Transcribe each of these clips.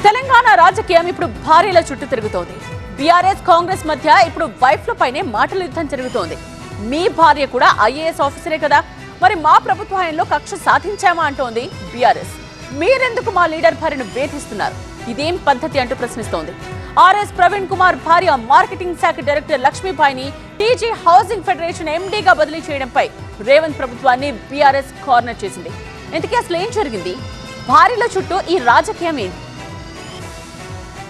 తెలంగాణ రాజకీయం ఇప్పుడు భారీల చుట్టూ తిరుగుతోంది. బీఆర్ఎస్ కాంగ్రెస్ మధ్య ఇప్పుడు వైఫ్ల పైనే మాటల యుద్ధం జరుగుతోంది. మీ భార్య కూడా ఐఏఎస్ ఆఫీసరే కదా, మరి మా ప్రభుత్వ హయాంలో కక్ష సాధించామా అంటోంది బీఆర్ఎస్. మీరెందుకు మా లీడర్ భార్యను వేధిస్తున్నారు, ఇదేం పద్ధతి అంటూ ప్రశ్నిస్తోంది. ఆర్ఎస్ ప్రవీణ్ కుమార్ భార్య మార్కెటింగ్ శాఖ డైరెక్టర్ లక్ష్మీబాయిని టీజీ హౌసింగ్ ఫెడరేషన్ ఎండీగా బదిలీ చేయడంపై రేవంత్ ప్రభుత్వాన్ని బీఆర్ఎస్ కార్నర్ చేసింది. ఇంతకీ అసలు ఏం జరిగింది? భార్యల చుట్టూ ఈ రాజకీయం ఏంటి?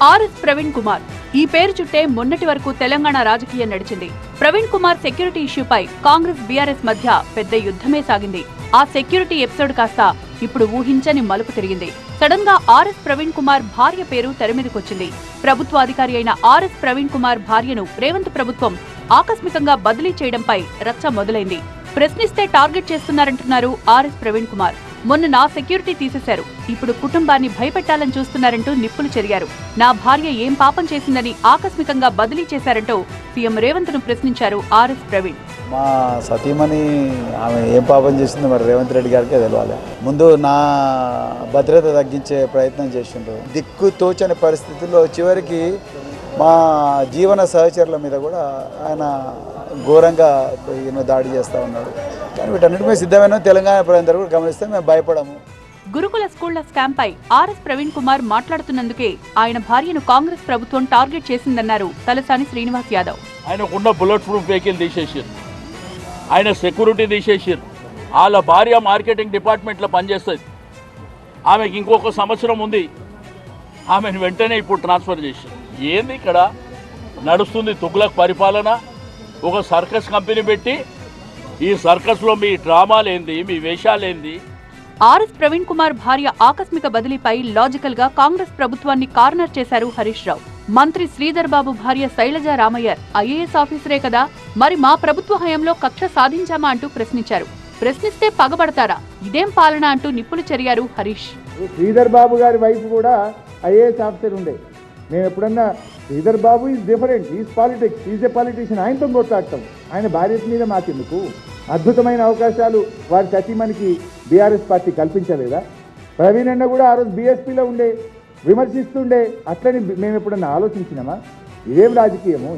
ఆర్ఎస్ ప్రవీణ్ కుమార్ ఈ పేరు చుట్టే మొన్నటి వరకు తెలంగాణ రాజకీయం నడిచింది. ప్రవీణ్ కుమార్ సెక్యూరిటీ ఇష్యూపై కాంగ్రెస్ బీఆర్ఎస్ మధ్య పెద్ద యుద్ధమే సాగింది. ఆ సెక్యూరిటీ ఎపిసోడ్ కాస్త ఇప్పుడు ఊహించని మలుపు తిరిగింది. సడన్ గా ఆర్ఎస్ ప్రవీణ్ కుమార్ భార్య పేరు తెరమీదకొచ్చింది. ప్రభుత్వ అధికారి అయిన ఆర్ఎస్ ప్రవీణ్ కుమార్ భార్యను రేవంత్ ప్రభుత్వం ఆకస్మికంగా బదిలీ చేయడంపై రచ్చ మొదలైంది. ప్రశ్నిస్తే టార్గెట్ చేస్తున్నారంటున్నారు ఆర్ఎస్ ప్రవీణ్ కుమార్. మొన్న నా సెక్యూరిటీ తీసేశారు, ఇప్పుడు కుటుంబాన్ని భయపెట్టాలని చూస్తున్నారంటూ నిప్పులు చెరిగారు. నా భార్య ఏం పాపం చేసిందని ఆకస్మికంగా బదిలీ చేశారంటూ సీఎం రేవంత్ ను ప్రశ్నించారు ఆర్ఎస్ ప్రవీణ్. మా సతీమణి ఆమె ఏం పాపం చేసిందో మరి రేవంత్ రెడ్డి గారికే తెలియాలి. ముందు నా భద్రత తగ్గించే ప్రయత్నం చేసిండ్రు. దిక్కు తోచని పరిస్థితుల్లో చివరికి మా జీవన సహచరుల మీద కూడా ఆయన ఘోరంగా దాడి చేస్తూ ఉన్నాడు. కానీ వీటన్నిటిపై సిద్ధమైన తెలంగాణ ప్రజలందరూ కూడా గమనిస్తే మేము భయపడము. గురుకుల స్కూళ్ల స్కామ్ పై ఆర్ఎస్ ప్రవీణ్ కుమార్ మాట్లాడుతున్నందుకే ఆయన భార్యను కాంగ్రెస్ ప్రభుత్వం టార్గెట్ చేసిందన్నారు తలసాని శ్రీనివాస్ యాదవ్. ఆయనకున్న బుల్లెట్ ప్రూఫ్ వెహికల్ తీసేసారు, ఆయన సెక్యూరిటీ తీసేసారు. వాళ్ళ భార్య మార్కెటింగ్ డిపార్ట్మెంట్లో పనిచేస్తుంది, ఆమెకి ఇంకొక సంవత్సరం ఉంది. ఆమెను వెంటనే ఇప్పుడు ట్రాన్స్ఫర్ చేశారు. ఏంది ఇక్కడ నడుస్తుంది? తుగ్లక్ పరిపాలన. ఒక సర్కస్ కంపెనీ పెట్టి ఈ సర్కస్లో మీ డ్రామాలేంది, మీ వేషాలేంది? ఆర్ఎస్ ప్రవీణ్ కుమార్ భార్య ఆకస్మిక బదిలీపై లాజికల్ గా కాంగ్రెస్ ప్రభుత్వాన్ని కార్నర్ చేశారు హరీష్ రావు. మంత్రి శ్రీధర్ బాబు భార్య శైలజ రామయ్యర్ ఐఏఎస్ ఆఫీసరే కదా, మరి మా ప్రభుత్వ హయాంలో కక్ష సాధించామా అంటూ ప్రశ్నించారు. ప్రశ్నిస్తే పగబడతారా, ఇదేం పాలన అంటూ నిప్పులు చెరిగారు హరీష్. శ్రీధర్ బాబు గారి వైఫ్ కూడా ఐఏఎస్ ఆఫీసర్ ఉండే. మేము ఎప్పుడన్నా Sridhar Babu is different, is politics, is a politician, ఆయనతో కొట్లాడతాం. ఆయన భార్య మీద మాకెందుకు? అద్భుతమైన అవకాశాలు వారి సతీమణికి బీఆర్ఎస్ పార్టీ కల్పించలేదా? ప్రవీణ్ అన్న కూడా ఆ రోజు బీఎస్పీలో ఉండే, విమర్శిస్తుండే. అట్లని మేము ఎప్పుడన్నా ఆలోచించినామా? ఇదేం రాజకీయము?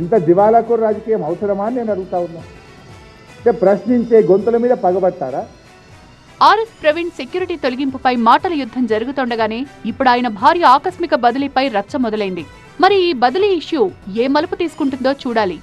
ఇంత దివాలాకోరు రాజకీయం అవసరమా అని నేను అడుగుతా ఉన్నా. అంటే ప్రశ్నించే గొంతుల మీద పగబట్టారా? ఆర్ఎస్ ప్రవీణ్ సెక్యూరిటీ తొలగింపుపై మాటల యుద్ధం జరుగుతుండగానే ఇప్పుడు ఆయన భార్య ఆకస్మిక బదిలీపై రచ్చ మొదలైంది. మరి ఈ బదిలీ ఇష్యూ ఏ మలుపు తీసుకుంటుందో చూడాలి.